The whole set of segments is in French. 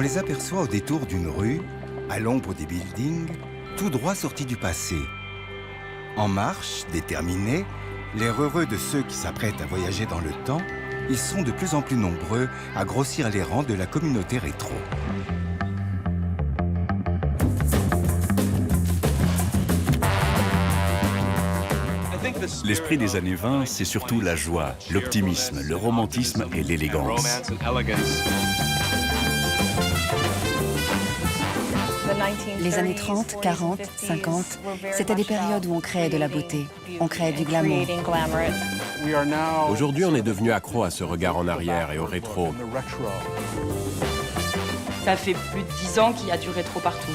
On les aperçoit au détour d'une rue, à l'ombre des buildings, tout droit sortis du passé. En marche, déterminés, l'air heureux de ceux qui s'apprêtent à voyager dans le temps, ils sont de plus en plus nombreux à grossir les rangs de la communauté rétro. L'esprit des années 20, c'est surtout la joie, l'optimisme, le romantisme et l'élégance. Les années 30, 40, 50, c'était des périodes où on créait de la beauté, on créait du glamour. Aujourd'hui, on est devenu accro à ce regard en arrière et au rétro. Ça fait plus de 10 ans qu'il y a du rétro partout.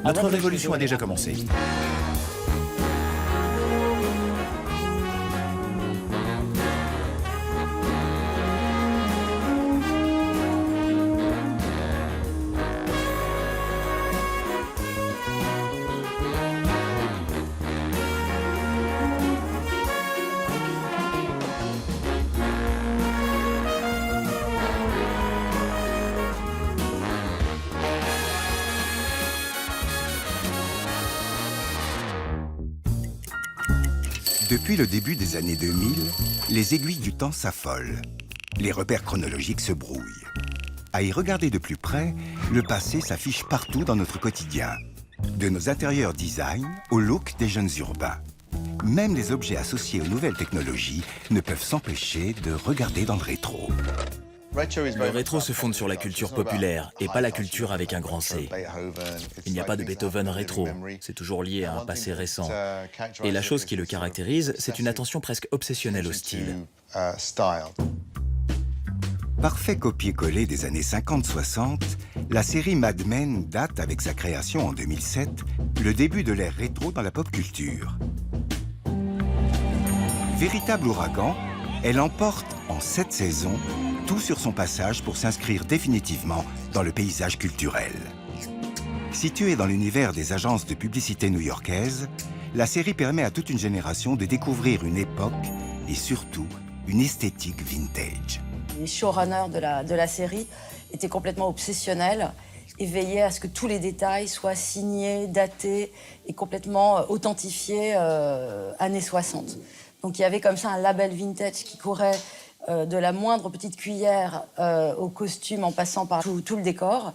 Notre révolution a déjà commencé. Depuis le début des années 2000, les aiguilles du temps s'affolent. Les repères chronologiques se brouillent. À y regarder de plus près, le passé s'affiche partout dans notre quotidien. De nos intérieurs design au look des jeunes urbains. Même les objets associés aux nouvelles technologies ne peuvent s'empêcher de regarder dans le rétro. Le rétro se fonde sur la culture populaire et pas la culture avec un grand C. Il n'y a pas de Beethoven rétro, c'est toujours lié à un passé récent. Et la chose qui le caractérise, c'est une attention presque obsessionnelle au style. Parfait copier-coller des années 50-60, la série Mad Men date, avec sa création en 2007, le début de l'ère rétro dans la pop culture. Véritable ouragan, elle emporte en 7 saisons tout sur son passage pour s'inscrire définitivement dans le paysage culturel. Située dans l'univers des agences de publicité new-yorkaises, la série permet à toute une génération de découvrir une époque et surtout une esthétique vintage. Les showrunners de la série étaient complètement obsessionnels et veillaient à ce que tous les détails soient signés, datés et complètement authentifiés années 60. Donc il y avait comme ça un label vintage qui courait de la moindre petite cuillère au costume en passant par tout le décor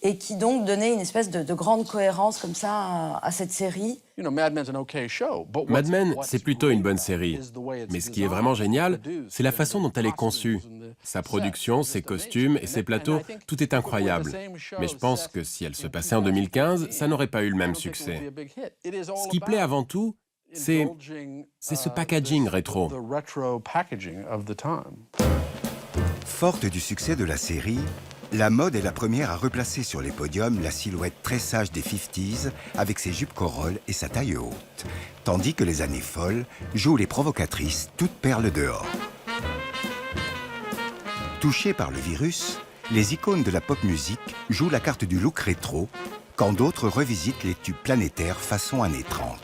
et qui donc donnait une espèce de grande cohérence comme ça à cette série. Mad Men, c'est plutôt une bonne série. Mais ce qui est vraiment génial, c'est la façon dont elle est conçue. Sa production, ses costumes et ses plateaux, tout est incroyable. Mais je pense que si elle se passait en 2015, ça n'aurait pas eu le même succès. Ce qui plaît avant tout, c'est ce packaging rétro. Forte du succès de la série, la mode est la première à replacer sur les podiums la silhouette très sage des 50s avec ses jupes corolles et sa taille haute, tandis que les années folles jouent les provocatrices toutes perles dehors. Touchées par le virus, les icônes de la pop musique jouent la carte du look rétro, quand d'autres revisitent les tubes planétaires façon années 30.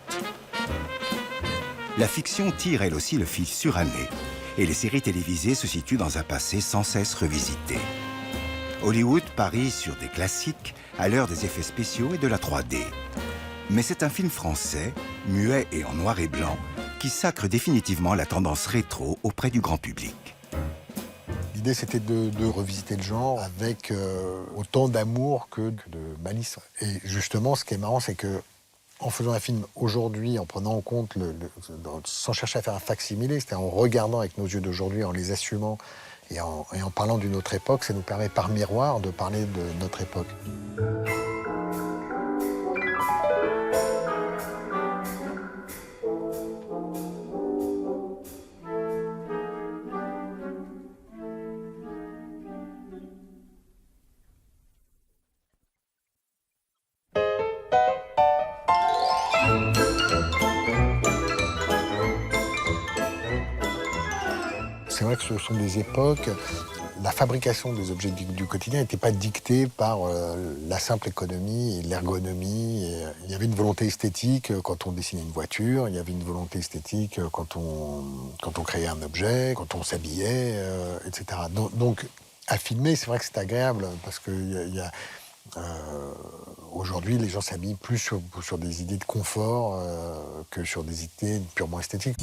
La fiction tire elle aussi le fil suranné, et les séries télévisées se situent dans un passé sans cesse revisité. Hollywood parie sur des classiques à l'heure des effets spéciaux et de la 3D. Mais c'est un film français, muet et en noir et blanc, qui sacre définitivement la tendance rétro auprès du grand public. L'idée, c'était de revisiter le genre avec autant d'amour que de malice. Et justement, ce qui est marrant, c'est que en faisant un film aujourd'hui, en prenant en compte, sans chercher à faire un fac-similé, c'est-à-dire en regardant avec nos yeux d'aujourd'hui, en les assumant et en parlant d'une autre époque, ça nous permet par miroir de parler de notre époque. C'est vrai que ce sont des époques, la fabrication des objets du quotidien n'était pas dictée par la simple économie et l'ergonomie. Il y avait une volonté esthétique quand on dessinait une voiture, il y avait une volonté esthétique quand on créait un objet, quand on s'habillait, etc. Donc à filmer, c'est vrai que c'est agréable, parce que aujourd'hui, les gens s'habillent plus sur des idées de confort que sur des idées purement esthétiques.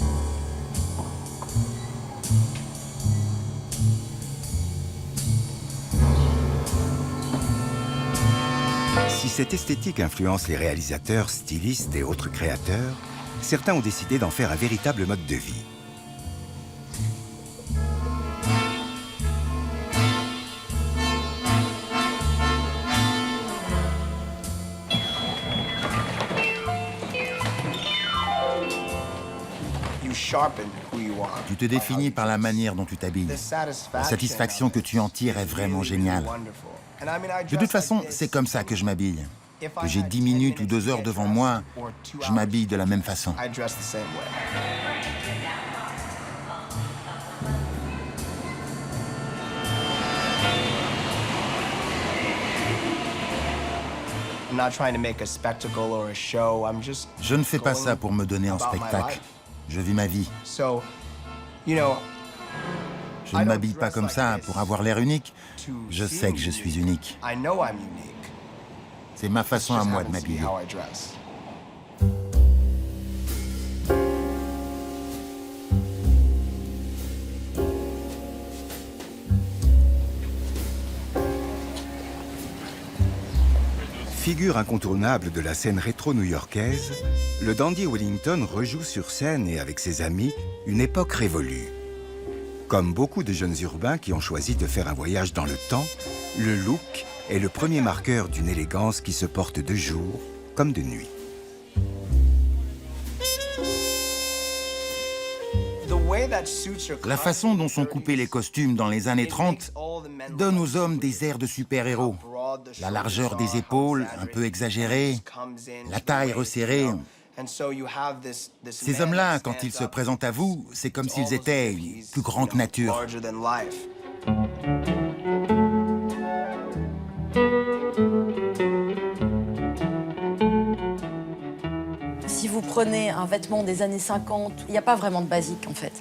Si cette esthétique influence les réalisateurs, stylistes et autres créateurs, certains ont décidé d'en faire un véritable mode de vie. Tu te définis par la manière dont tu t'habilles. La satisfaction que tu en tires est vraiment géniale. De toute façon, c'est comme ça que je m'habille. Que j'ai 10 minutes ou 2 heures devant moi, je m'habille de la même façon. Je ne fais pas ça pour me donner en spectacle. Je vis ma vie. Je ne m'habille pas comme ça pour avoir l'air unique. Je sais que je suis unique. C'est ma façon à moi de m'habiller. Figure incontournable de la scène rétro new-yorkaise, le dandy Wellington rejoue sur scène et avec ses amis une époque révolue. Comme beaucoup de jeunes urbains qui ont choisi de faire un voyage dans le temps, le look est le premier marqueur d'une élégance qui se porte de jour comme de nuit. La façon dont sont coupés les costumes dans les années 30 donne aux hommes des airs de super-héros. La largeur des épaules, un peu exagérée, la taille resserrée. Ces hommes-là, quand ils se présentent à vous, c'est comme s'ils étaient plus grands que nature. Si vous prenez un vêtement des années 50, il n'y a pas vraiment de basique en fait.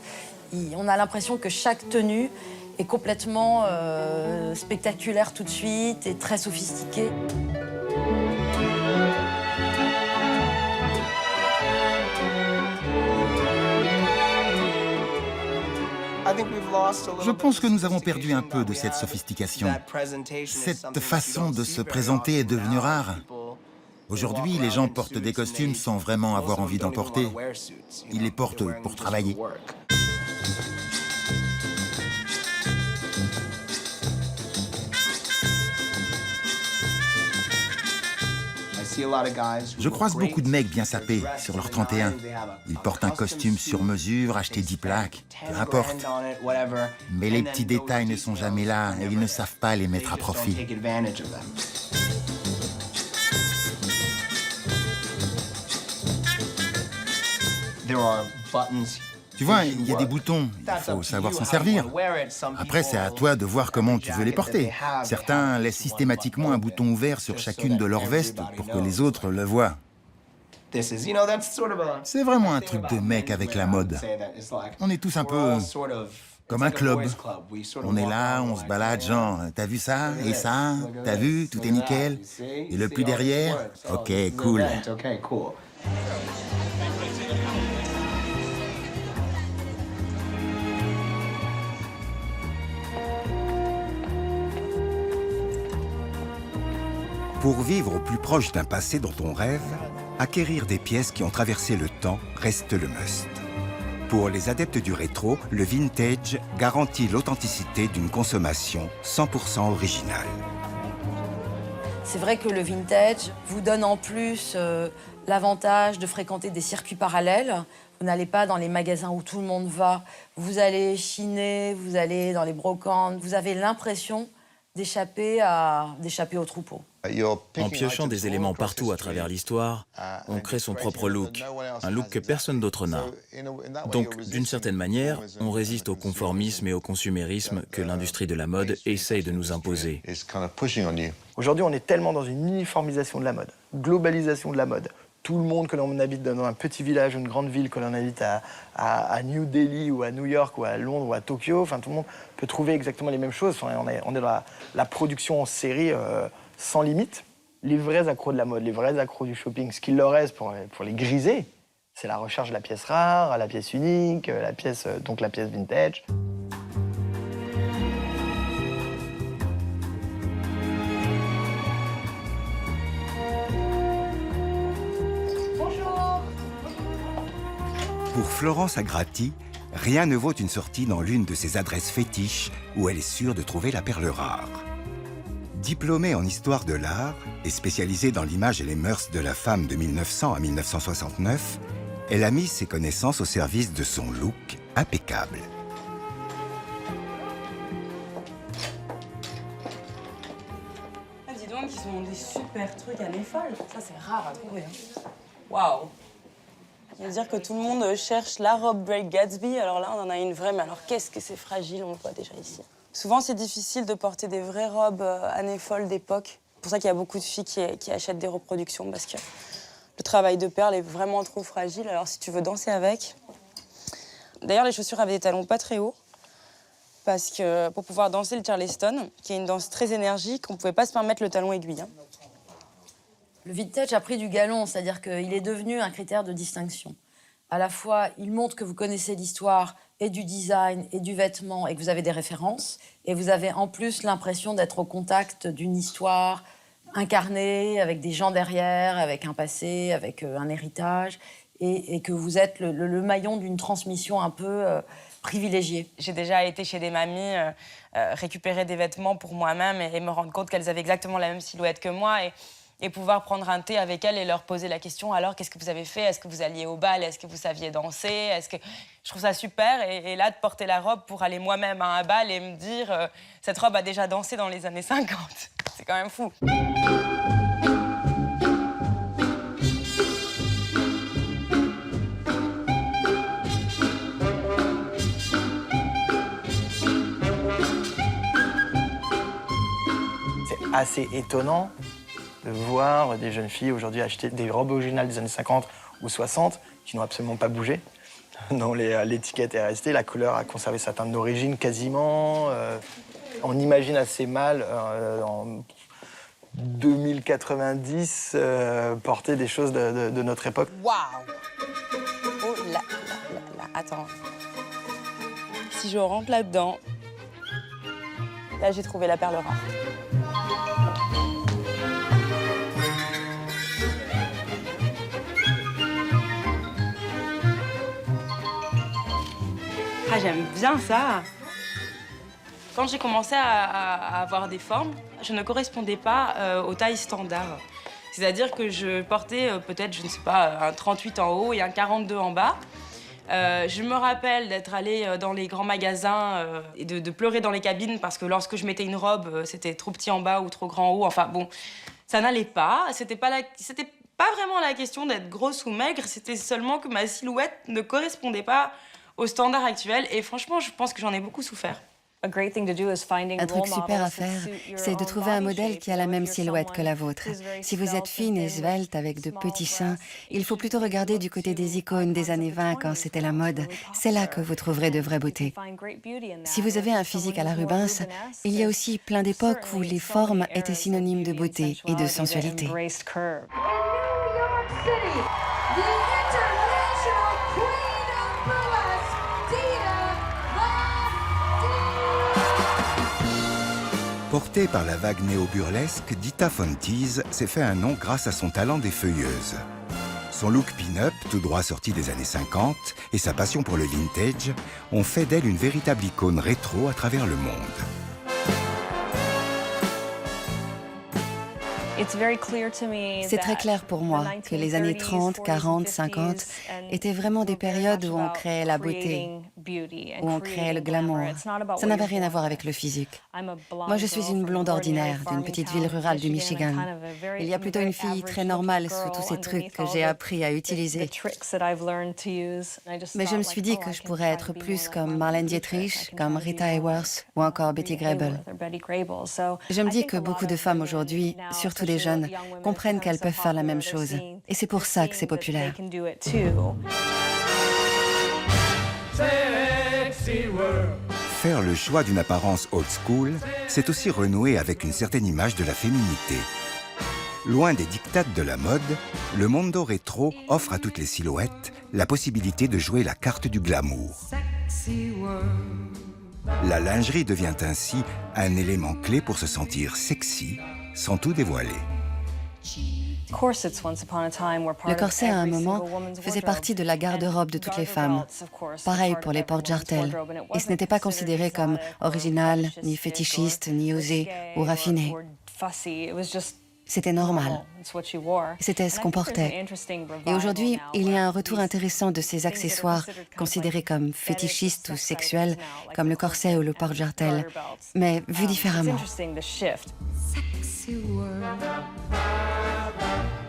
On a l'impression que chaque tenue est complètement spectaculaire tout de suite et très sophistiquée. Je pense que nous avons perdu un peu de cette sophistication. Cette façon de se présenter est devenue rare. Aujourd'hui, les gens portent des costumes sans vraiment avoir envie d'en porter. Ils les portent pour travailler. Je croise beaucoup de mecs bien sapés sur leur 31. Ils portent un costume sur mesure, acheté 10 plaques, peu importe. Mais les petits détails ne sont jamais là et ils ne savent pas les mettre à profit. Tu vois, il y a des boutons, il faut savoir s'en servir. Après, c'est à toi de voir comment tu veux les porter. Certains laissent systématiquement un bouton ouvert sur chacune de leurs vestes pour que les autres le voient. C'est vraiment un truc de mec avec la mode. On est tous un peu comme un club. On est là, on se balade, genre, t'as vu ça et ça? T'as vu? Tout est nickel. Et le plus derrière? Ok, cool. Pour vivre au plus proche d'un passé dont on rêve, acquérir des pièces qui ont traversé le temps reste le must. Pour les adeptes du rétro, le vintage garantit l'authenticité d'une consommation 100% originale. C'est vrai que le vintage vous donne en plus l'avantage de fréquenter des circuits parallèles. Vous n'allez pas dans les magasins où tout le monde va. Vous allez chiner, vous allez dans les brocantes. Vous avez l'impression d'échapper au troupeau. En piochant des éléments partout à travers l'histoire, on crée son propre look, un look que personne d'autre n'a. Donc, d'une certaine manière, on résiste au conformisme et au consumérisme que l'industrie de la mode essaye de nous imposer. Aujourd'hui, on est tellement dans une uniformisation de la mode, globalisation de la mode. tout le monde, que l'on habite dans un petit village ou une grande ville, que l'on habite à New Delhi ou à New York ou à Londres ou à Tokyo, enfin, tout le monde peut trouver exactement les mêmes choses. On est dans la production en série sans limite. Les vrais accros de la mode, les vrais accros du shopping, ce qu'il leur reste pour les griser, c'est la recherche de la pièce rare, la pièce unique, donc la pièce vintage. Pour Florence Agrati, rien ne vaut une sortie dans l'une de ces adresses fétiches où elle est sûre de trouver la perle rare. Diplômée en histoire de l'art et spécialisée dans l'image et les mœurs de la femme de 1900 à 1969, elle a mis ses connaissances au service de son look impeccable. Ah, dis donc, ils ont des super trucs à les folles. Ça, c'est rare à trouver. Waouh! Ça veut dire que tout le monde cherche la robe Break Gatsby. Alors là, on en a une vraie, mais alors qu'est-ce que c'est fragile, on le voit déjà ici. Souvent, c'est difficile de porter des vraies robes années folles d'époque. C'est pour ça qu'il y a beaucoup de filles qui achètent des reproductions, parce que le travail de perle est vraiment trop fragile. Alors si tu veux danser avec... D'ailleurs, les chaussures avaient des talons pas très hauts, parce que pour pouvoir danser le Charleston, qui est une danse très énergique, on ne pouvait pas se permettre le talon aiguille. Le vintage a pris du galon, c'est-à-dire qu'il est devenu un critère de distinction. À la fois, il montre que vous connaissez l'histoire et du design et du vêtement et que vous avez des références. Et vous avez en plus l'impression d'être au contact d'une histoire incarnée, avec des gens derrière, avec un passé, avec un héritage. Et que vous êtes le maillon d'une transmission un peu privilégiée. J'ai déjà été chez des mamies, récupérer des vêtements pour moi-même et me rendre compte qu'elles avaient exactement la même silhouette que moi. Et pouvoir prendre un thé avec elles et leur poser la question, alors, qu'est-ce que vous avez fait? Est-ce que vous alliez au bal? Est-ce que vous saviez danser? Je trouve ça super. Et là, de porter la robe pour aller moi-même à un bal et me dire, cette robe a déjà dansé dans les années 50. C'est quand même fou. C'est assez étonnant de voir des jeunes filles aujourd'hui acheter des robes originales des années 50 ou 60 qui n'ont absolument pas bougé, dont l'étiquette est restée, la couleur a conservé sa teinte d'origine quasiment. On imagine assez mal en 2090 porter des choses de notre époque. Waouh! Oh là, attends. Si je rentre là-dedans, là j'ai trouvé la perle rare. Ah, j'aime bien ça. Quand j'ai commencé à avoir des formes, je ne correspondais pas aux tailles standards. C'est-à-dire que je portais peut-être, je ne sais pas, un 38 en haut et un 42 en bas. Je me rappelle d'être allée dans les grands magasins et de pleurer dans les cabines parce que lorsque je mettais une robe, c'était trop petit en bas ou trop grand en haut. Enfin bon, ça n'allait pas. C'était pas vraiment la question d'être grosse ou maigre, c'était seulement que ma silhouette ne correspondait pas aux standards actuels. Et franchement, je pense que j'en ai beaucoup souffert. Un truc super à faire, c'est de trouver un modèle qui a la même silhouette que la vôtre. Si vous êtes fine et svelte avec de petits seins, il faut plutôt regarder du côté des icônes des années 20 quand c'était la mode. C'est là que vous trouverez de vraie beauté. Si vous avez un physique à la Rubens, il y a aussi plein d'époques où les formes étaient synonymes de beauté et de sensualité. Portée par la vague néo-burlesque, Dita Von Teese s'est fait un nom grâce à son talent d'effeuilleuse. Son look pin-up, tout droit sorti des années 50, et sa passion pour le vintage ont fait d'elle une véritable icône rétro à travers le monde. C'est très clair pour moi que les années 30, 40, 50 étaient vraiment des périodes où on créait la beauté où on créait le glamour. Ça n'avait rien à voir avec le physique. Moi, je suis une blonde ordinaire d'une petite ville rurale du Michigan. Il y a plutôt une fille très normale sous tous ces trucs que j'ai appris à utiliser. Mais je me suis dit que je pourrais être plus comme Marlène Dietrich, comme Rita Hayworth ou encore Betty Grable. Je me dis que beaucoup de femmes aujourd'hui, surtout les jeunes, comprennent qu'elles peuvent faire la même chose. Et c'est pour ça que c'est populaire. Faire le choix d'une apparence old school, c'est aussi renouer avec une certaine image de la féminité. Loin des dictates de la mode, le mondo rétro offre à toutes les silhouettes la possibilité de jouer la carte du glamour. La lingerie devient ainsi un élément clé pour se sentir sexy sans tout dévoiler. Le corset, à un moment, faisait partie de la garde-robe de toutes les femmes. Pareil pour les porte-jartelles. Et ce n'était pas considéré comme original, ni fétichiste, ni osé ou raffiné. C'était normal. C'était ce qu'on portait. Et aujourd'hui, il y a un retour intéressant de ces accessoires considérés comme fétichistes ou sexuels, comme le corset ou le porte-jartel, mais vus différemment.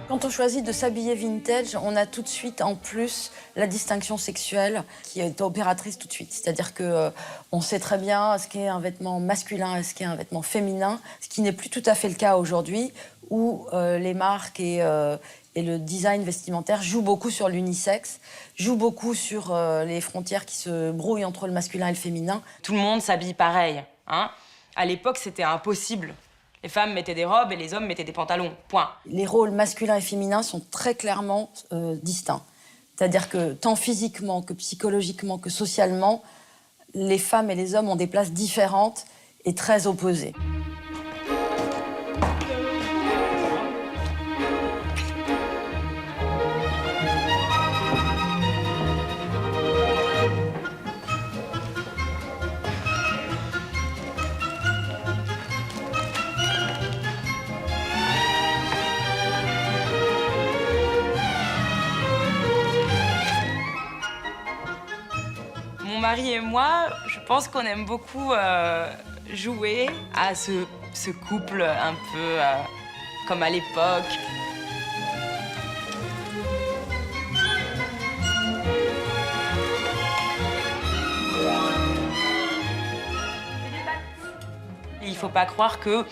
Quand on choisit de s'habiller vintage, on a tout de suite en plus la distinction sexuelle qui est opératrice tout de suite. C'est-à-dire qu'on sait très bien ce qu'est un vêtement masculin et ce qu'est un vêtement féminin, ce qui n'est plus tout à fait le cas aujourd'hui, où les marques et le design vestimentaire jouent beaucoup sur l'unisexe, jouent beaucoup sur les frontières qui se brouillent entre le masculin et le féminin. Tout le monde s'habille pareil, hein. À l'époque, c'était impossible. Les femmes mettaient des robes et les hommes mettaient des pantalons, point. Les rôles masculins et féminins sont très clairement distincts. C'est-à-dire que tant physiquement que psychologiquement que socialement, les femmes et les hommes ont des places différentes et très opposées. Mon mari et moi, je pense qu'on aime beaucoup jouer à ce couple un peu comme à l'époque. Il faut pas croire que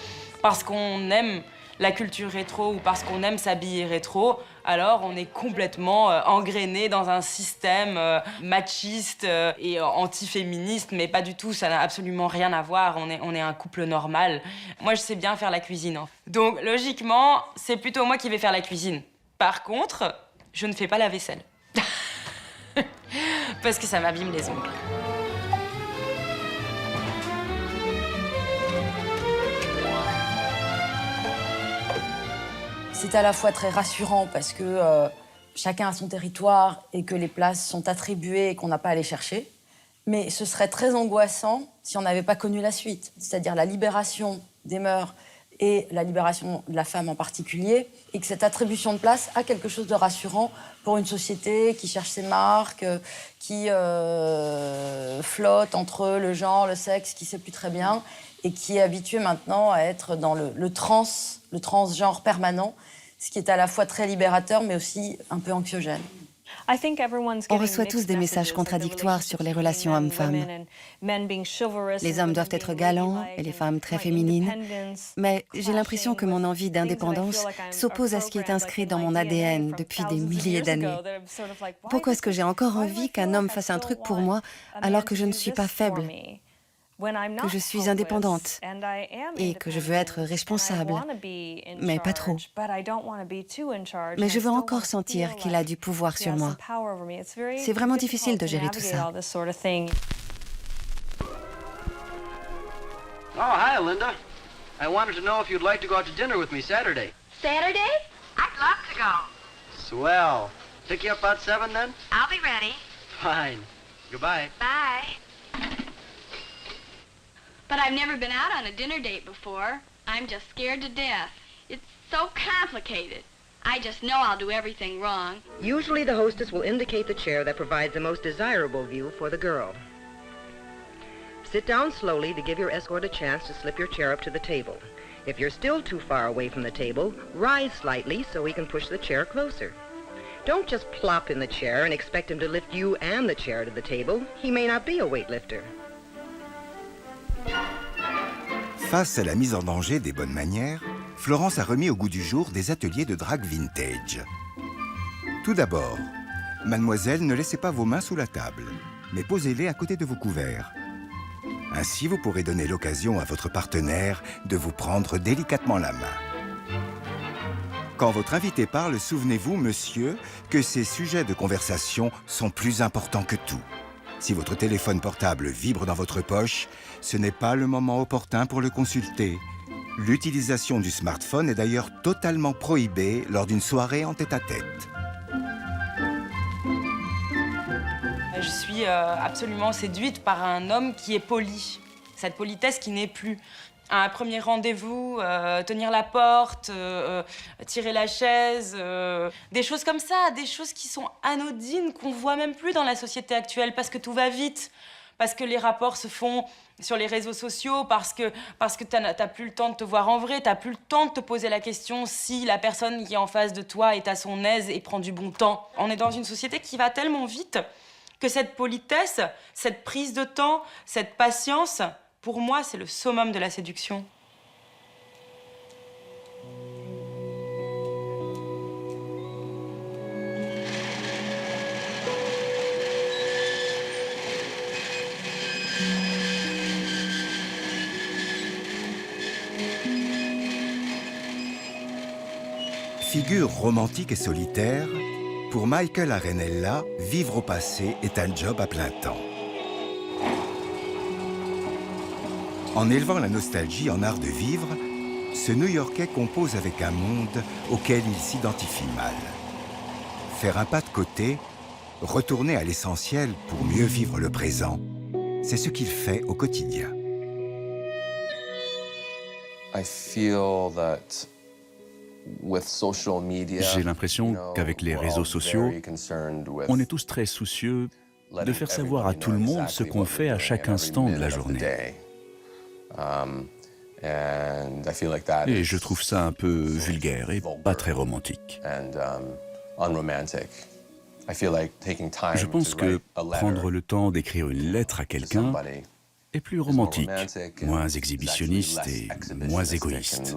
parce qu'on aime la culture rétro ou parce qu'on aime s'habiller rétro, alors on est complètement engrainé dans un système machiste et anti-féministe, mais pas du tout, ça n'a absolument rien à voir, on est un couple normal. Moi, je sais bien faire la cuisine. Donc, logiquement, c'est plutôt moi qui vais faire la cuisine. Par contre, je ne fais pas la vaisselle. Parce que ça m'abîme les ongles. C'est à la fois très rassurant parce que chacun a son territoire et que les places sont attribuées et qu'on n'a pas à les chercher. Mais ce serait très angoissant si on n'avait pas connu la suite, c'est-à-dire la libération des mœurs et la libération de la femme en particulier, et que cette attribution de place a quelque chose de rassurant pour une société qui cherche ses marques, qui flotte entre le genre, le sexe, qui ne sait plus très bien, et qui est habituée maintenant à être dans le transgenre permanent, ce qui est à la fois très libérateur, mais aussi un peu anxiogène. On reçoit tous des messages contradictoires sur les relations hommes-femmes. Les hommes doivent être galants et les femmes très féminines. Mais j'ai l'impression que mon envie d'indépendance s'oppose à ce qui est inscrit dans mon ADN depuis des milliers d'années. Pourquoi est-ce que j'ai encore envie qu'un homme fasse un truc pour moi alors que je ne suis pas faible ? Que je suis indépendante et que je veux être responsable, mais pas trop. Mais je veux encore sentir qu'il a du pouvoir sur moi. C'est vraiment difficile de gérer tout ça. Oh, hi, Linda. I wanted to know if you'd like to go out to dinner with me Saturday. Saturday? I'd love to go. Swell. Pick you up about 7 then? I'll be ready. Fine. Goodbye. Bye. But I've never been out on a dinner date before. I'm just scared to death. It's so complicated. I just know I'll do everything wrong. Usually the hostess will indicate the chair that provides the most desirable view for the girl. Sit down slowly to give your escort a chance to slip your chair up to the table. If you're still too far away from the table, rise slightly so he can push the chair closer. Don't just plop in the chair and expect him to lift you and the chair to the table. He may not be a weightlifter. Face à la mise en danger des bonnes manières, Florence a remis au goût du jour des ateliers de drague vintage. Tout d'abord, mademoiselle, ne laissez pas vos mains sous la table, mais posez-les à côté de vos couverts. Ainsi, vous pourrez donner l'occasion à votre partenaire de vous prendre délicatement la main. Quand votre invité parle, souvenez-vous, monsieur, que ces sujets de conversation sont plus importants que tout. Si votre téléphone portable vibre dans votre poche, ce n'est pas le moment opportun pour le consulter. L'utilisation du smartphone est d'ailleurs totalement prohibée lors d'une soirée en tête-à-tête. Je suis absolument séduite par un homme qui est poli. Cette politesse qui n'est plus. À un premier rendez-vous, tenir la porte, tirer la chaise, des choses comme ça, des choses qui sont anodines, qu'on voit même plus dans la société actuelle, parce que tout va vite, parce que les rapports se font sur les réseaux sociaux, parce que t'as plus le temps de te voir en vrai, t'as plus le temps de te poser la question si la personne qui est en face de toi est à son aise et prend du bon temps. On est dans une société qui va tellement vite que cette politesse, cette prise de temps, cette patience, pour moi, c'est le summum de la séduction. Figure romantique et solitaire, pour Michael Arenella, vivre au passé est un job à plein temps. En élevant la nostalgie en art de vivre, ce New-Yorkais compose avec un monde auquel il s'identifie mal. Faire un pas de côté, retourner à l'essentiel pour mieux vivre le présent, c'est ce qu'il fait au quotidien. J'ai l'impression qu'avec les réseaux sociaux, on est tous très soucieux de faire savoir à tout le monde ce qu'on fait à chaque instant de la journée. Et je trouve ça un peu vulgaire et pas très romantique. Je pense que prendre le temps d'écrire une lettre à quelqu'un est plus romantique, moins exhibitionniste et moins égoïste.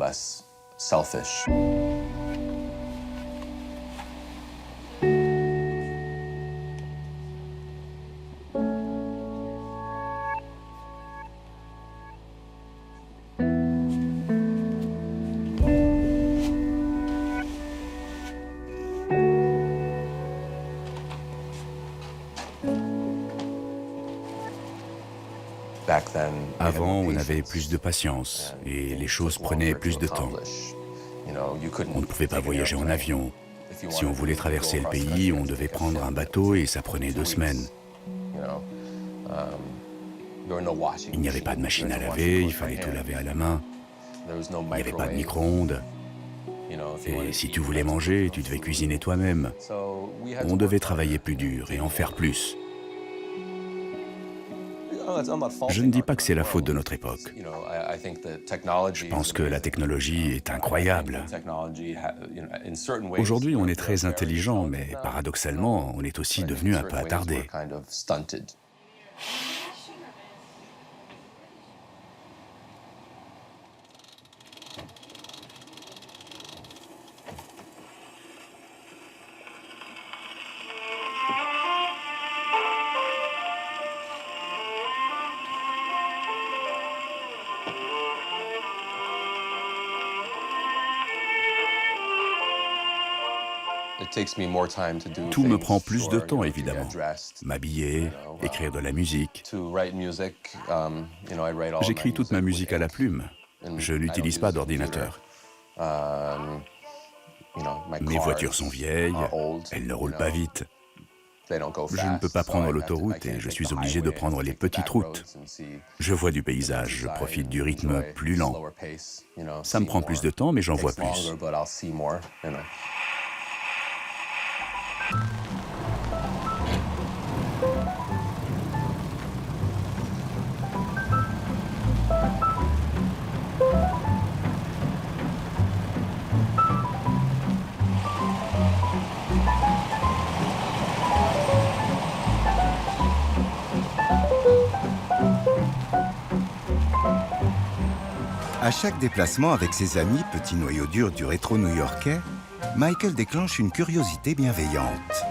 Avant, on avait plus de patience et les choses prenaient plus de temps. On ne pouvait pas voyager en avion. Si on voulait traverser le pays, on devait prendre un bateau et ça prenait 2 semaines. Il n'y avait pas de machine à laver, il fallait tout laver à la main. Il n'y avait pas de micro-ondes. Et si tu voulais manger, tu devais cuisiner toi-même. On devait travailler plus dur et en faire plus. Je ne dis pas que c'est la faute de notre époque. Je pense que la technologie est incroyable. Aujourd'hui, on est très intelligent, mais paradoxalement, on est aussi devenu un peu attardé. Tout me prend plus de temps, évidemment. M'habiller, écrire de la musique. J'écris toute ma musique à la plume. Je n'utilise pas d'ordinateur. Mes voitures sont vieilles, elles ne roulent pas vite. Je ne peux pas prendre l'autoroute et je suis obligé de prendre les petites routes. Je vois du paysage, je profite du rythme plus lent. Ça me prend plus de temps, mais j'en vois plus. À chaque déplacement avec ses amis, petit noyau dur du rétro new-yorkais, Michael déclenche une curiosité bienveillante.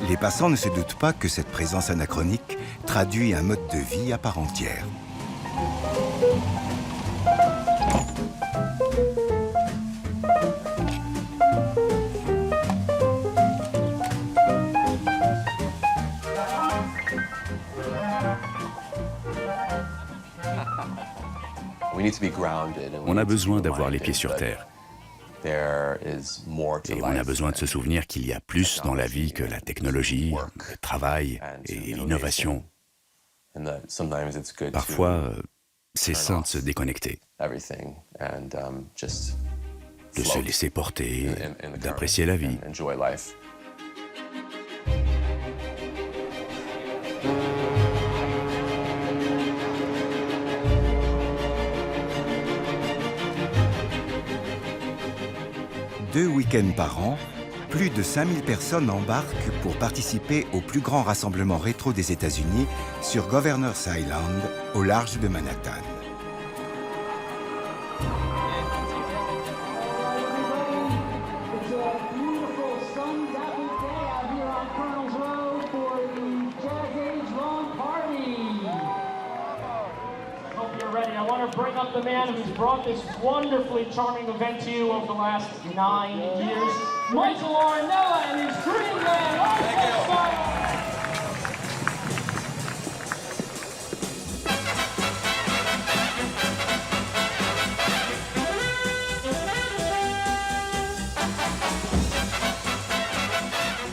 Les passants ne se doutent pas que cette présence anachronique traduit un mode de vie à part entière. On a besoin d'avoir les pieds sur terre. Et on a besoin de se souvenir qu'il y a plus dans la vie que la technologie, le travail et l'innovation. Parfois, c'est sain de se déconnecter, de se laisser porter, d'apprécier la vie. Deux week-ends par an, plus de 5000 personnes embarquent pour participer au plus grand rassemblement rétro des États-Unis sur Governor's Island, au large de Manhattan. Bring up the man who's brought this wonderfully charming event to you over the last 9 years, Michael Arenella and his Dreamland All-Star.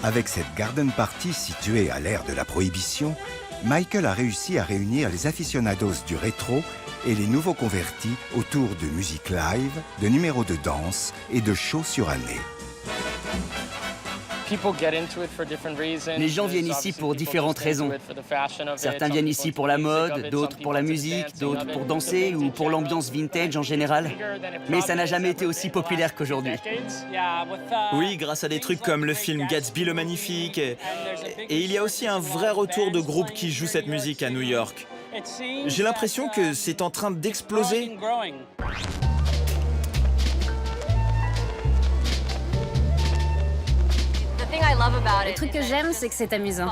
Avec cette garden party située à l'ère de la Prohibition, Michael a réussi à réunir les aficionados du rétro et les nouveaux convertis autour de musique live, de numéros de danse et de shows surannés. Les gens viennent ici pour différentes raisons. Certains viennent ici pour la mode, d'autres pour la musique, d'autres pour danser ou pour l'ambiance vintage en général. Mais ça n'a jamais été aussi populaire qu'aujourd'hui. Oui, grâce à des trucs comme le film Gatsby le Magnifique. Et il y a aussi un vrai retour de groupes qui jouent cette musique à New York. J'ai l'impression que c'est en train d'exploser. Le truc que j'aime, c'est que c'est amusant.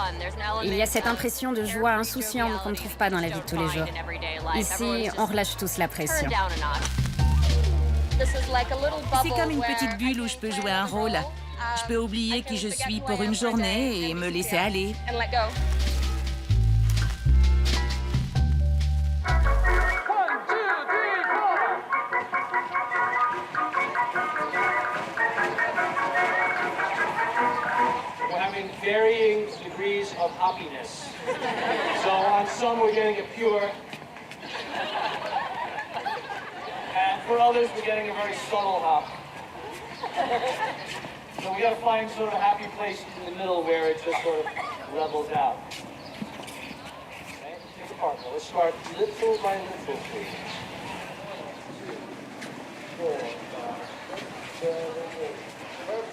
Il y a cette impression de joie insouciante qu'on ne trouve pas dans la vie de tous les jours. Ici, on relâche tous la pression. C'est comme une petite bulle où je peux jouer un rôle. Je peux oublier qui je suis pour une journée et me laisser aller. Varying degrees of hoppiness. So on some we're getting it pure, and for others we're getting a very subtle hop. So we gotta find sort of a happy place in the middle where it just sort of levels out. Okay, take a partner. Let's start little by little, please. 2,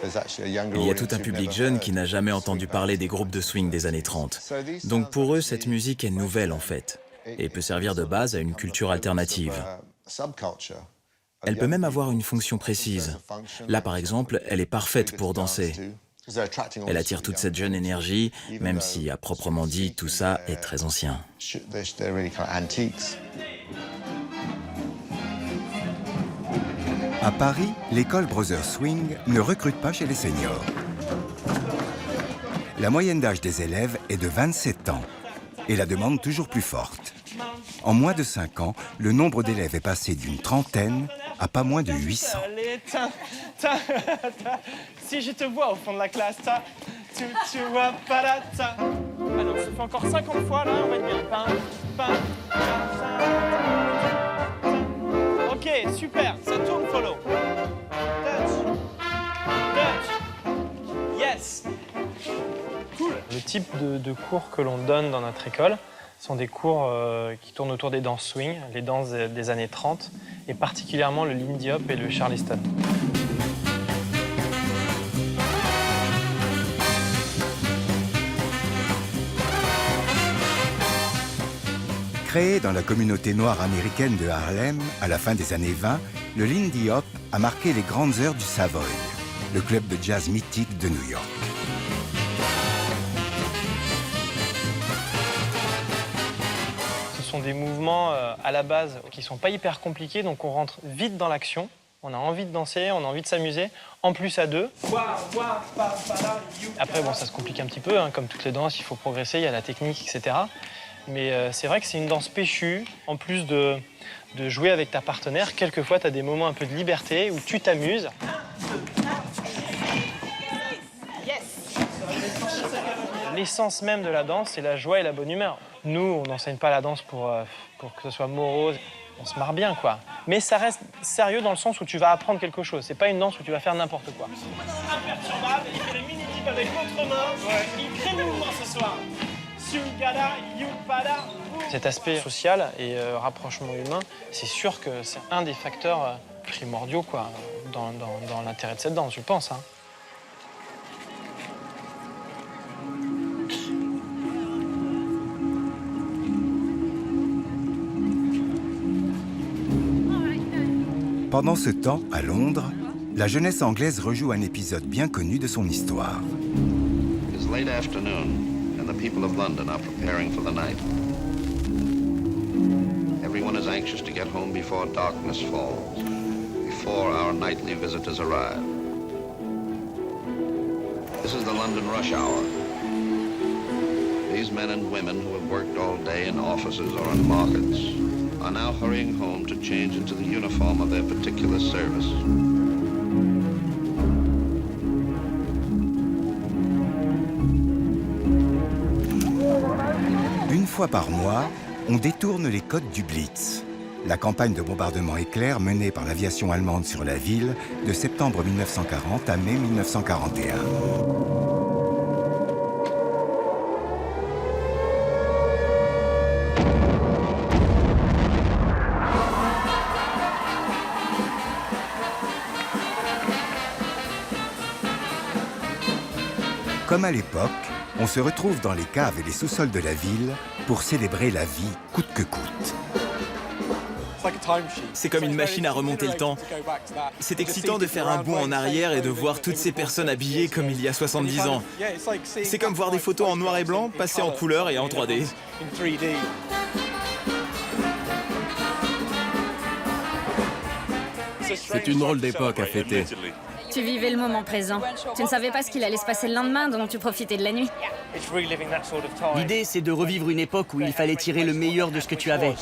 4, 5, 7, 8. Il y a tout un public jeune qui n'a jamais entendu parler des groupes de swing des années 30. Donc pour eux, cette musique est nouvelle en fait, et peut servir de base à une culture alternative. Elle peut même avoir une fonction précise. Là par exemple, elle est parfaite pour danser. Elle attire toute cette jeune énergie, même si à proprement dit, tout ça est très ancien. À Paris, l'école Brothers Swing ne recrute pas chez les seniors. La moyenne d'âge des élèves est de 27 ans et la demande toujours plus forte. En moins de 5 ans, le nombre d'élèves est passé d'une trentaine à pas moins de 800. Si je te vois au fond de la classe, tu vois pas là, alors on se fait encore 50 fois là, on va dire Ok, super, ça tourne follow. Touch. Yes. Cool. Le type de cours que l'on donne dans notre école sont des cours qui tournent autour des danses swing, les danses des années 30, et particulièrement le Lindy Hop et le Charleston. Créé dans la communauté noire américaine de Harlem à la fin des années 20, le Lindy Hop a marqué les grandes heures du Savoy, le club de jazz mythique de New York. Ce sont des mouvements à la base qui ne sont pas hyper compliqués, donc on rentre vite dans l'action. On a envie de danser, on a envie de s'amuser, en plus à deux. Après, bon, ça se complique un petit peu, hein, comme toutes les danses, il faut progresser, il y a la technique, etc. Mais c'est vrai que c'est une danse péchue. En plus de jouer avec ta partenaire, quelquefois, tu as des moments un peu de liberté où tu t'amuses. L'essence même de la danse, c'est la joie et la bonne humeur. Nous, on n'enseigne pas la danse pour que ce soit morose. On se marre bien, quoi. Mais ça reste sérieux dans le sens où tu vas apprendre quelque chose. C'est pas une danse où tu vas faire n'importe quoi. Imperturbable, il fait le mini-dip avec l'autre main. Ouais. Il crée le mouvement ce soir. Cet aspect social et rapprochement humain, c'est sûr que c'est un des facteurs primordiaux, quoi, dans l'intérêt de cette danse, je pense. Hein. Pendant ce temps, à Londres, la jeunesse anglaise rejoue un épisode bien connu de son histoire. It's late afternoon, and the people of London are preparing for the night. Everyone is anxious to get home before darkness falls, before our nightly visitors arrive. This is the London rush hour. These men and women who have worked all day in offices or in markets are now hurrying home to change into the uniform of their particular service. Une fois par mois, on détourne les codes du Blitz, la campagne de bombardement éclair menée par l'aviation allemande sur la ville de septembre 1940 à mai 1941. Comme à l'époque, on se retrouve dans les caves et les sous-sols de la ville pour célébrer la vie coûte que coûte. C'est comme une machine à remonter le temps. C'est excitant de faire un bond en arrière et de voir toutes ces personnes habillées comme il y a 70 ans. C'est comme voir des photos en noir et blanc passer en couleur et en 3D. C'est une drôle d'époque à fêter. Tu vivais le moment présent. Tu ne savais pas ce qu'il allait se passer le lendemain, donc tu profitais de la nuit. L'idée, c'est de revivre une époque où il fallait tirer le meilleur de ce que tu avais.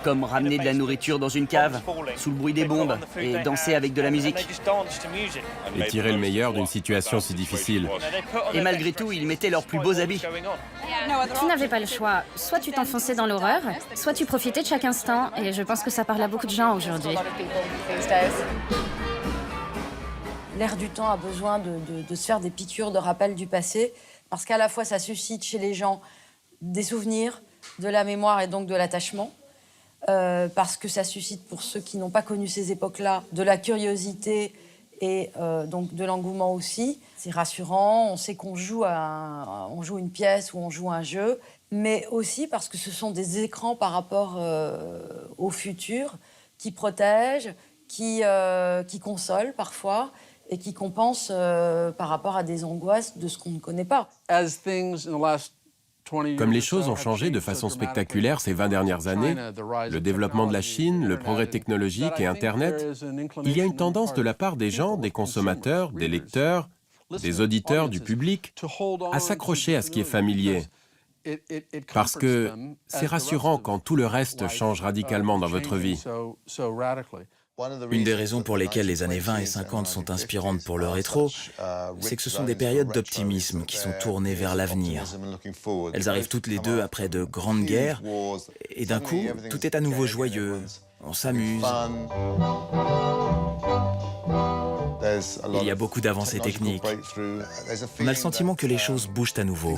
Comme ramener de la nourriture dans une cave, sous le bruit des bombes, et danser avec de la musique. Et tirer le meilleur d'une situation si difficile. Et malgré tout, ils mettaient leurs plus beaux habits. Tu n'avais pas le choix. Soit tu t'enfonçais dans l'horreur, soit tu profitais de chaque instant, et je pense que ça parle à beaucoup de gens aujourd'hui. L'air du temps a besoin de se faire des piqûres de rappel du passé, parce qu'à la fois, ça suscite chez les gens des souvenirs, de la mémoire et donc de l'attachement, parce que ça suscite, pour ceux qui n'ont pas connu ces époques-là, de la curiosité et donc de l'engouement aussi. C'est rassurant, on sait qu'on joue on joue une pièce ou on joue un jeu, mais aussi parce que ce sont des écrans par rapport au futur qui protègent, qui consolent parfois, et qui compense par rapport à des angoisses de ce qu'on ne connaît pas. Comme les choses ont changé de façon spectaculaire ces 20 dernières années, le développement de la Chine, le progrès technologique et Internet, il y a une tendance de la part des gens, des consommateurs, des lecteurs, des auditeurs, du public, à s'accrocher à ce qui est familier. Parce que c'est rassurant quand tout le reste change radicalement dans votre vie. Une des raisons pour lesquelles les années 20 et 50 sont inspirantes pour le rétro, c'est que ce sont des périodes d'optimisme qui sont tournées vers l'avenir. Elles arrivent toutes les deux après de grandes guerres, et d'un coup, tout est à nouveau joyeux, on s'amuse. Il y a beaucoup d'avancées techniques. On a le sentiment que les choses bougent à nouveau.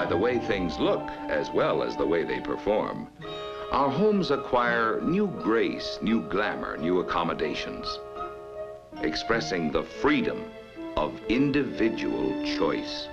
The way things look as well as the way they perform, our homes acquire new grace, new glamour, new accommodations, expressing the freedom of individual choice.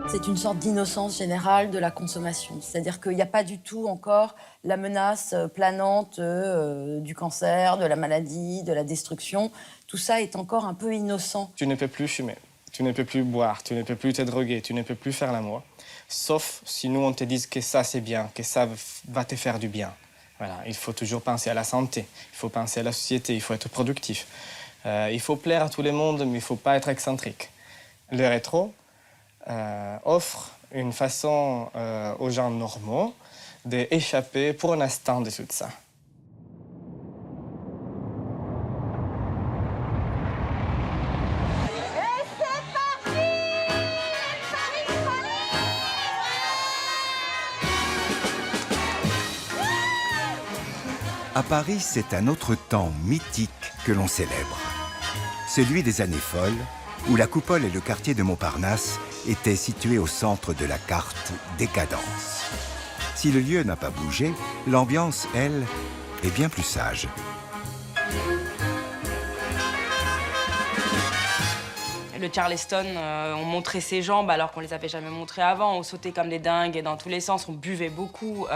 C'est une sorte d'innocence générale de la consommation. C'est-à-dire qu'il n'y a pas du tout encore la menace planante du cancer, de la maladie, de la destruction. Tout ça est encore un peu innocent. Tu ne peux plus fumer, tu ne peux plus boire, tu ne peux plus te droguer, tu ne peux plus faire l'amour. Sauf si nous, on te dit que ça, c'est bien, que ça va te faire du bien. Voilà, il faut toujours penser à la santé, il faut penser à la société, il faut être productif. Il faut plaire à tout le monde, mais il ne faut pas être excentrique. Le rétro offre une façon aux gens normaux d'échapper pour un instant de tout ça. À Paris, c'est un autre temps mythique que l'on célèbre. Celui des années folles, où la Coupole et le quartier de Montparnasse étaient situés au centre de la carte décadence. Si le lieu n'a pas bougé, l'ambiance, elle, est bien plus sage. Le Charleston, on montrait ses jambes alors qu'on les avait jamais montrées avant. On sautait comme des dingues et dans tous les sens, on buvait beaucoup.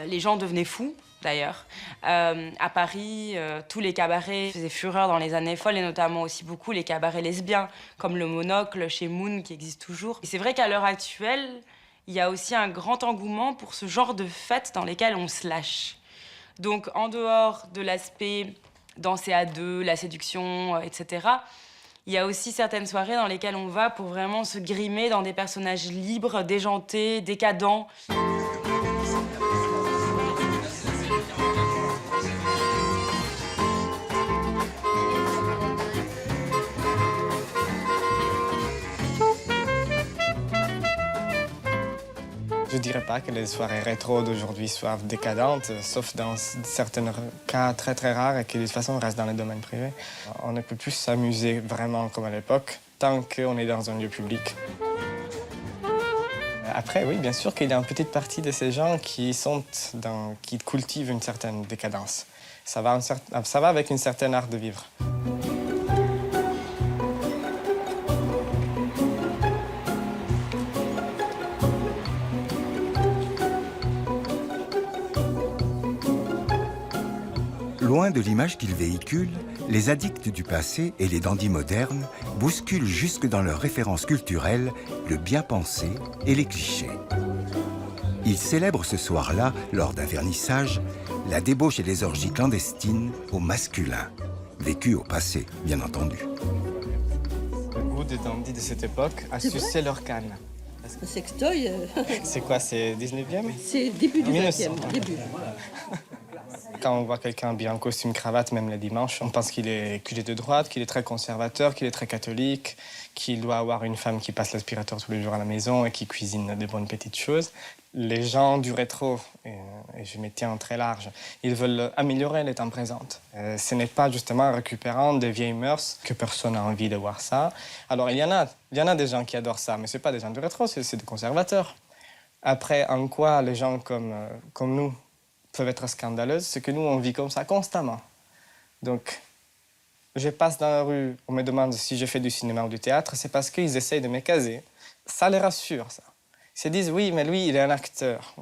Les gens devenaient fous, d'ailleurs. À Paris, tous les cabarets faisaient fureur dans les années folles, et notamment aussi beaucoup les cabarets lesbiens, comme le Monocle chez Moon, qui existe toujours. Et c'est vrai qu'à l'heure actuelle, il y a aussi un grand engouement pour ce genre de fêtes dans lesquelles on se lâche. Donc, en dehors de l'aspect danser à deux, la séduction, etc., il y a aussi certaines soirées dans lesquelles on va pour vraiment se grimer dans des personnages libres, déjantés, décadents. Je ne dirais pas que les soirées rétro d'aujourd'hui soient décadentes, sauf dans certains cas très très rares et qui de toute façon restent dans le domaine privé. On ne peut plus s'amuser vraiment comme à l'époque tant qu'on est dans un lieu public. Après, oui, bien sûr qu'il y a une petite partie de ces gens qui cultivent une certaine décadence. Ça va avec une certaine art de vivre. Loin de l'image qu'ils véhiculent, les addicts du passé et les dandys modernes bousculent jusque dans leurs références culturelles le bien-pensé et les clichés. Ils célèbrent ce soir-là, lors d'un vernissage, la débauche et les orgies clandestines au masculin, vécues au passé, bien entendu. Le goût des dandys de cette époque a sucé leur canne. Un sextoy. C'est quoi, c'est 19e? C'est début du 20e, début. Quand on voit quelqu'un bien en costume cravate, même le dimanche, on pense qu'il est de droite, qu'il est très conservateur, qu'il est très catholique, qu'il doit avoir une femme qui passe l'aspirateur tous les jours à la maison et qui cuisine des bonnes petites choses. Les gens du rétro, et je me tiens très large, ils veulent améliorer les temps présents. Ce n'est pas justement en récupérant des vieilles mœurs que personne n'a envie de voir ça. Alors il y en a des gens qui adorent ça, mais ce n'est pas des gens du rétro, c'est des conservateurs. Après, en quoi les gens comme nous peuvent être scandaleuses, c'est que nous, on vit comme ça constamment. Donc, je passe dans la rue, on me demande si je fais du cinéma ou du théâtre, c'est parce qu'ils essayent de me caser. Ça les rassure, ça. Ils se disent, oui, mais lui, il est un acteur.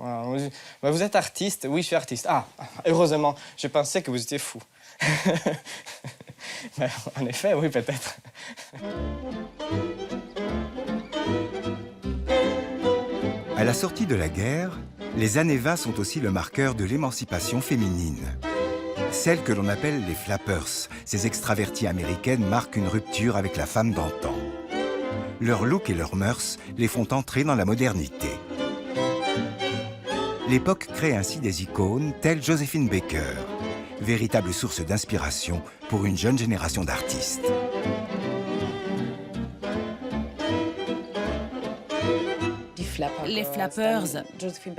Vous êtes artiste? Oui, je suis artiste. Ah, heureusement, je pensais que vous étiez fou. Mais, en effet, oui, peut-être. À la sortie de la guerre, les années 20 sont aussi le marqueur de l'émancipation féminine. Celles que l'on appelle les flappers, ces extraverties américaines marquent une rupture avec la femme d'antan. Leur look et leurs mœurs les font entrer dans la modernité. L'époque crée ainsi des icônes telles Joséphine Baker, véritable source d'inspiration pour une jeune génération d'artistes. Les flappers,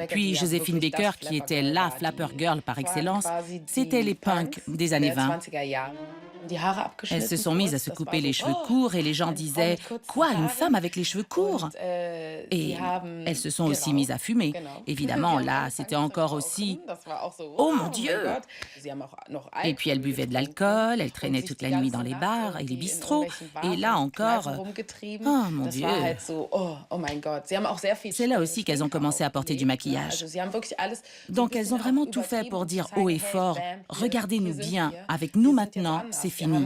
puis Joséphine Baker, qui était la flapper girl par excellence, c'était les punks des années 20. Elles se sont mises à se couper les cheveux courts et les gens disaient « Quoi, une femme avec les cheveux courts ?» Et elles se sont aussi mises à fumer. Évidemment, là, c'était encore aussi « Oh mon Dieu !» Et puis elles buvaient de l'alcool, elles traînaient toute la nuit dans les bars et les bistrots. Et là encore, oh mon Dieu! C'est là aussi qu'elles ont commencé à porter du maquillage. Donc elles ont vraiment tout fait pour dire haut et fort « Regardez-nous bien, avec nous maintenant, c'est fini.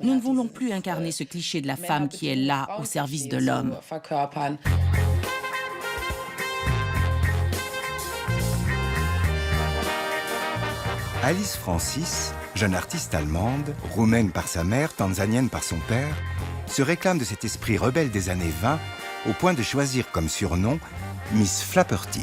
Nous ne voulons plus incarner ce cliché de la femme qui est là, au service de l'homme. » Alice Francis, jeune artiste allemande, roumaine par sa mère, tanzanienne par son père, se réclame de cet esprit rebelle des années 20 au point de choisir comme surnom Miss Flapperty.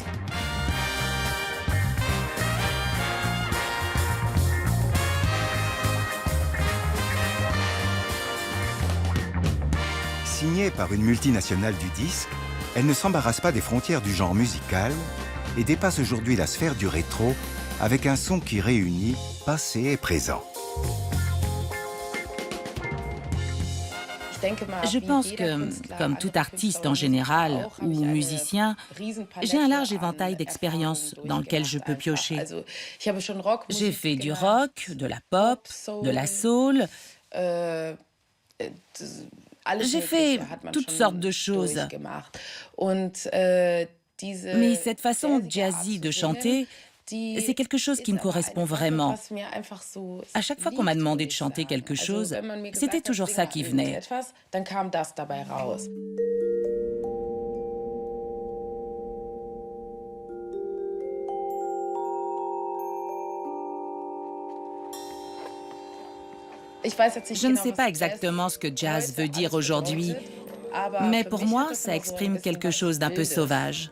Signée par une multinationale du disque, elle ne s'embarrasse pas des frontières du genre musical et dépasse aujourd'hui la sphère du rétro avec un son qui réunit passé et présent. Je pense que, comme tout artiste en général, ou musicien, j'ai un large éventail d'expériences dans lequel je peux piocher. J'ai fait du rock, de la pop, de la soul. J'ai fait toutes sortes de choses. Mais cette façon jazzy de chanter, c'est quelque chose qui me correspond vraiment. À chaque fois qu'on m'a demandé de chanter quelque chose, c'était toujours ça qui venait. Je ne sais pas exactement ce que jazz veut dire aujourd'hui, mais pour moi, ça exprime quelque chose d'un peu sauvage.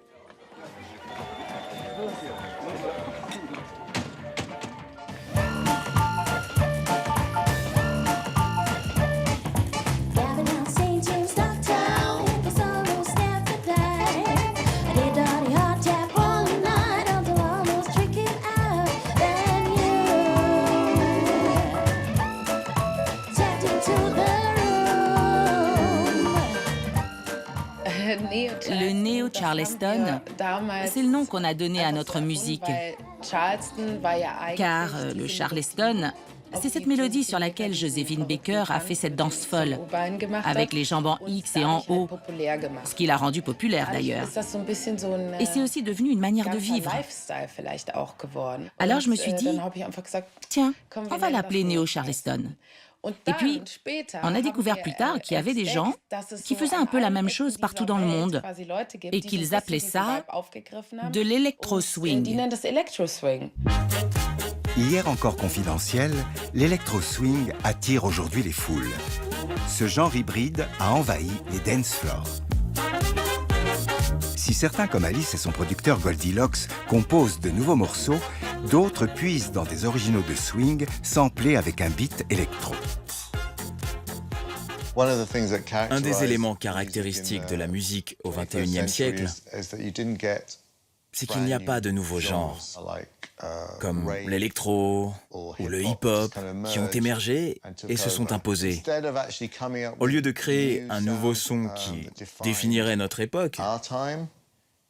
Le néo-charleston, c'est le nom qu'on a donné à notre musique. Car le charleston, c'est cette mélodie sur laquelle Joséphine Baker a fait cette danse folle, avec les jambes en X et en O, ce qui l'a rendue populaire d'ailleurs. Et c'est aussi devenu une manière de vivre. Alors je me suis dit, tiens, on va l'appeler néo-charleston. Et puis, on a découvert plus tard qu'il y avait des gens qui faisaient un peu la même chose partout dans le monde et qu'ils appelaient ça de l'électro-swing. Hier encore confidentiel, l'électro-swing attire aujourd'hui les foules. Ce genre hybride a envahi les dance floors. Si certains comme Alice et son producteur Goldilocks composent de nouveaux morceaux, d'autres puisent dans des originaux de swing samplés avec un beat électro. Un des éléments caractéristiques de la musique au XXIe siècle, c'est qu'il n'y a pas de nouveaux genres, comme l'électro ou le hip-hop, qui ont émergé et se sont imposés. Au lieu de créer un nouveau son qui définirait notre époque,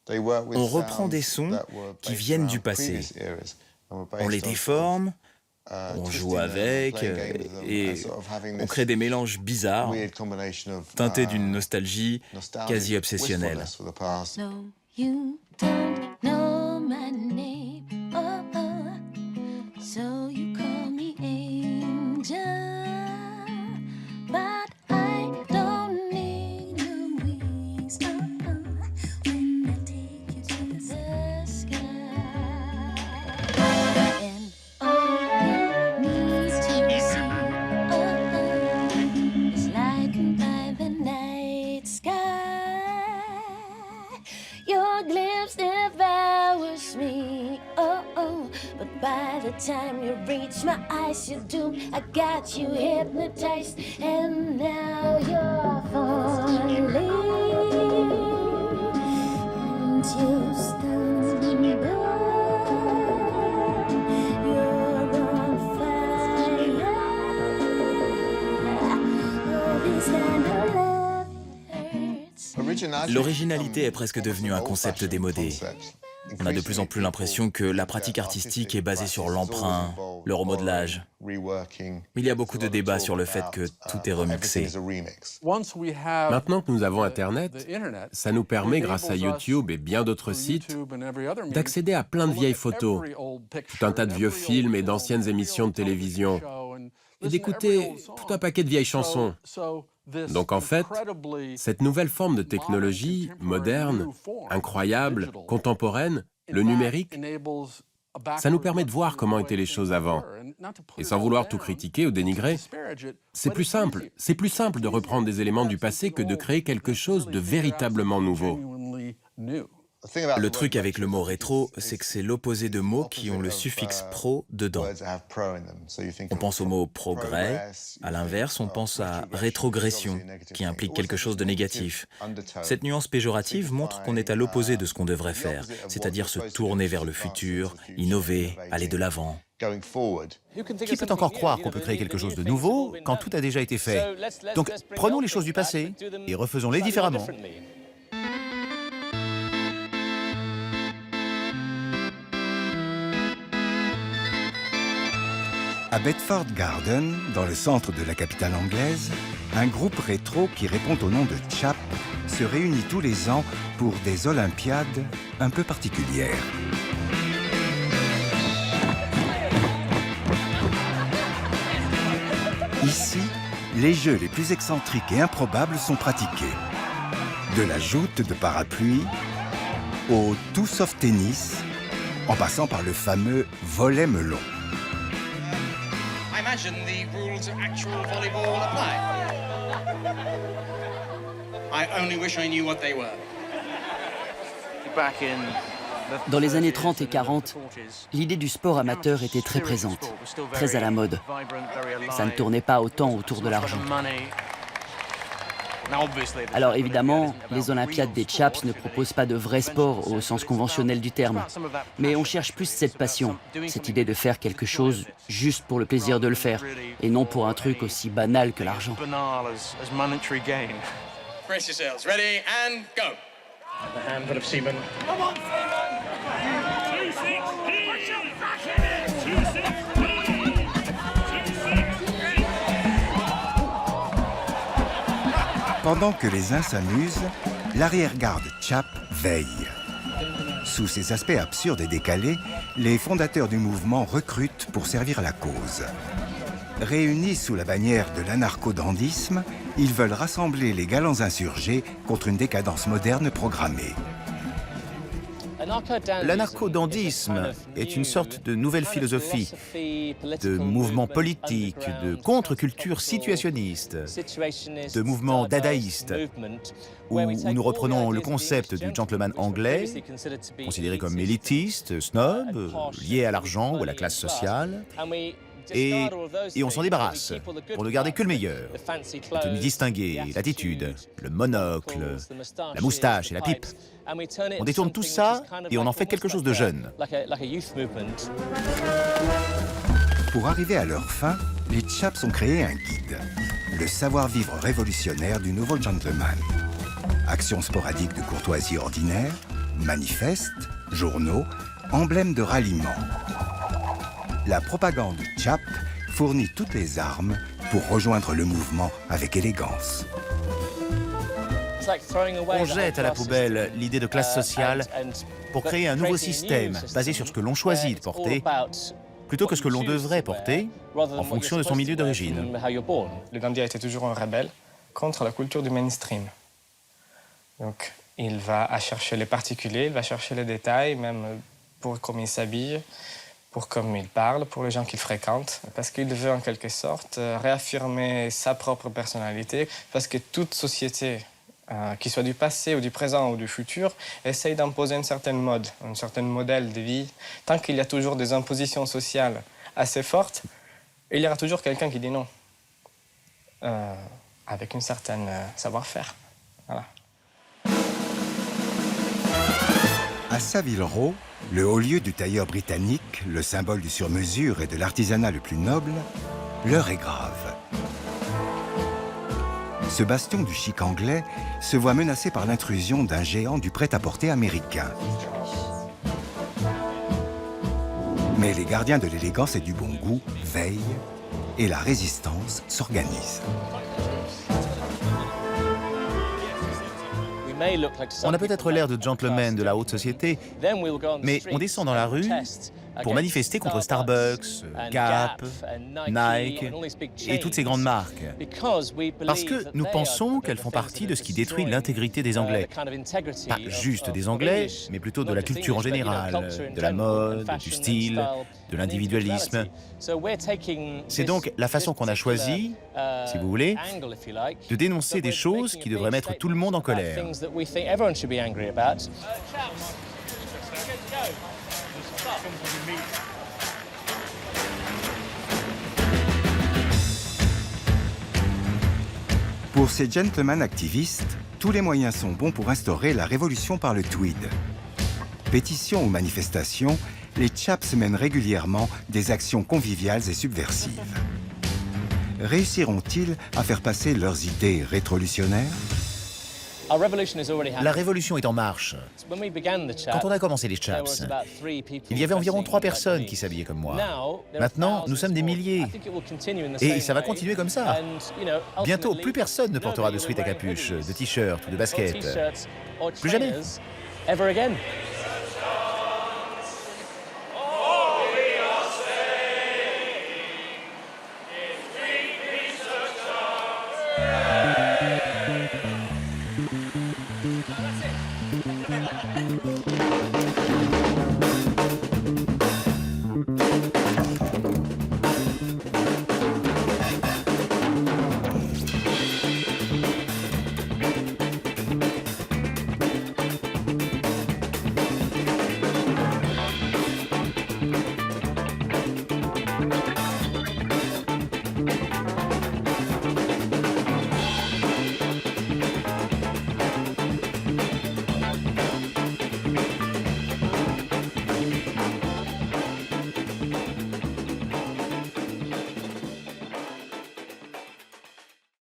on reprend des sons qui viennent du passé. On les déforme, on joue avec et on crée des mélanges bizarres, teintés d'une nostalgie quasi obsessionnelle. Time you reach my eyes, you do. I got you hypnotized, and now you're falling. And you stumble. You're on fire. L'originalité est presque devenue un concept démodé. On a de plus en plus l'impression que la pratique artistique est basée sur l'emprunt, le remodelage. Il y a beaucoup de débats sur le fait que tout est remixé. Maintenant que nous avons Internet, ça nous permet, grâce à YouTube et bien d'autres sites, d'accéder à plein de vieilles photos, tout un tas de vieux films et d'anciennes émissions de télévision, et d'écouter tout un paquet de vieilles chansons. Donc en fait, cette nouvelle forme de technologie, moderne, incroyable, contemporaine, le numérique, ça nous permet de voir comment étaient les choses avant. Et sans vouloir tout critiquer ou dénigrer, c'est plus simple de reprendre des éléments du passé que de créer quelque chose de véritablement nouveau. Le truc avec le mot rétro, c'est que c'est l'opposé de mots qui ont le suffixe pro dedans. On pense au mot progrès, à l'inverse, on pense à rétrogression, qui implique quelque chose de négatif. Cette nuance péjorative montre qu'on est à l'opposé de ce qu'on devrait faire, c'est-à-dire se tourner vers le futur, innover, aller de l'avant. Qui peut encore croire qu'on peut créer quelque chose de nouveau quand tout a déjà été fait? Donc prenons les choses du passé et refaisons-les différemment. À Bedford Garden, dans le centre de la capitale anglaise, un groupe rétro qui répond au nom de CHAP se réunit tous les ans pour des Olympiades un peu particulières. Ici, les jeux les plus excentriques et improbables sont pratiqués. De la joute de parapluie au tout sauf tennis, en passant par le fameux volley melon. I imagine the rules of actual volleyball apply. I only wish I knew what they were. Dans les années 30 et 40, l'idée du sport amateur était très présente, très à la mode. Ça ne tournait pas autant autour de l'argent. Alors évidemment, les Olympiades des Chaps ne proposent pas de vrai sport au sens conventionnel du terme. Mais on cherche plus cette passion, cette idée de faire quelque chose juste pour le plaisir de le faire, et non pour un truc aussi banal que l'argent. Brace yourselves. Ready and go. The handful of seamen. Come on, Pendant que les uns s'amusent, l'arrière-garde CHAP veille. Sous ces aspects absurdes et décalés, les fondateurs du mouvement recrutent pour servir la cause. Réunis sous la bannière de l'anarcho-dandisme, ils veulent rassembler les galants insurgés contre une décadence moderne programmée. L'anarcho-dandisme est une sorte de nouvelle philosophie, de mouvement politique, de contre-culture situationniste, de mouvement dadaïste, où nous reprenons le concept du gentleman anglais, considéré comme élitiste, snob, lié à l'argent ou à la classe sociale, et on s'en débarrasse pour ne garder que le meilleur. La tenue distinguée, l'attitude, le monocle, la moustache et la pipe. On détourne tout ça et on en fait quelque chose de jeune. Pour arriver à leur fin, les Chaps ont créé un guide, le savoir-vivre révolutionnaire du nouveau gentleman. Actions sporadiques de courtoisie ordinaire, manifestes, journaux, emblèmes de ralliement. La propagande CHAP fournit toutes les armes pour rejoindre le mouvement avec élégance. On jette à la poubelle l'idée de classe sociale pour créer un nouveau système basé sur ce que l'on choisit de porter, plutôt que ce que l'on devrait porter en fonction de son milieu d'origine. Le Gandhi a été toujours un rebelle contre la culture du mainstream. Donc, il va chercher les particuliers, il va chercher les détails, même pour comment il s'habille, pour comment il parle, pour les gens qu'il fréquente, parce qu'il veut en quelque sorte réaffirmer sa propre personnalité, parce que toute société, qu'il soit du passé ou du présent ou du futur, essaye d'imposer une certaine mode, un certain modèle de vie. Tant qu'il y a toujours des impositions sociales assez fortes, il y aura toujours quelqu'un qui dit non, avec une certaine savoir-faire. Voilà. À Savile Row, le haut lieu du tailleur britannique, le symbole du sur-mesure et de l'artisanat le plus noble, l'heure est grave. ce bastion du chic anglais se voit menacé par l'intrusion d'un géant du prêt-à-porter américain. Mais les gardiens de l'élégance et du bon goût veillent et la résistance s'organise. On a peut-être l'air de gentlemen de la haute société, mais on descend dans la rue pour manifester contre Starbucks, Gap, Nike et toutes ces grandes marques. Parce que nous pensons qu'elles font partie de ce qui détruit l'intégrité des Anglais. Pas juste des Anglais, mais plutôt de la culture en général, de la mode, du style, de l'individualisme. C'est donc la façon qu'on a choisie, si vous voulez, de dénoncer des choses qui devraient mettre tout le monde en colère. Pour ces gentlemen activistes, tous les moyens sont bons pour instaurer la révolution par le tweed. Pétitions ou manifestations, les chaps mènent régulièrement des actions conviviales et subversives. Réussiront-ils à faire passer leurs idées révolutionnaires? La révolution est en marche. Quand on a commencé les chaps, il y avait environ 3 personnes qui s'habillaient comme moi. Maintenant, nous sommes des milliers. Et ça va continuer comme ça. Bientôt, plus personne ne portera de sweat à capuche, de t-shirt ou de basket. Plus jamais.